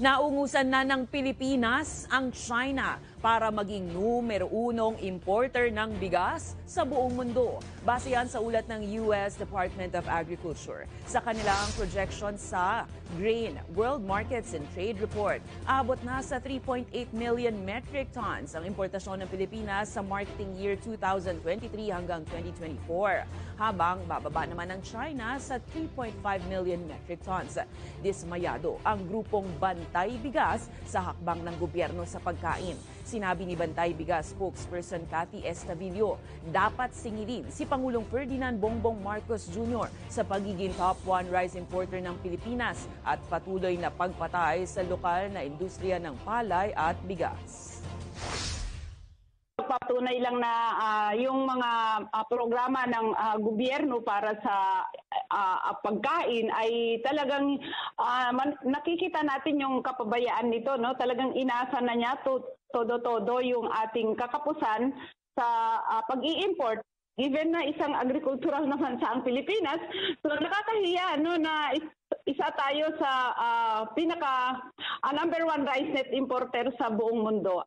Naungusan na ng Pilipinas ang China para maging numero unong importer ng bigas sa buong mundo. Base yan sa ulat ng US Department of Agriculture. Sa kanilang projection sa Grain World Markets and Trade Report, abot na sa 3.8 million metric tons ang importasyon ng Pilipinas sa marketing year 2023 hanggang 2024, habang bababa naman ng China sa 3.5 million metric tons. Dismayado ang grupong Bantay Bigas sa hakbang ng gobyerno sa pagkain. Sinabi ni Bantay Bigas spokesperson Cathy Estavillo, dapat singilin si Pangulong Ferdinand Bongbong Marcos Jr. sa pagiging top 1 rice importer ng Pilipinas at patuloy na pagpatay sa lokal na industriya ng palay at bigas. Patunay lang na yung mga programa ng gobyerno para sa pagkain ay talagang nakikita natin yung kapabayaan nito, no? Talagang inasa na niya todo yung ating kakapusan sa pag-i-import. Given na isang agricultural naman sa ang Pilipinas, so nakakahiya no na isa tayo sa pinaka number 1 rice net importer sa buong mundo.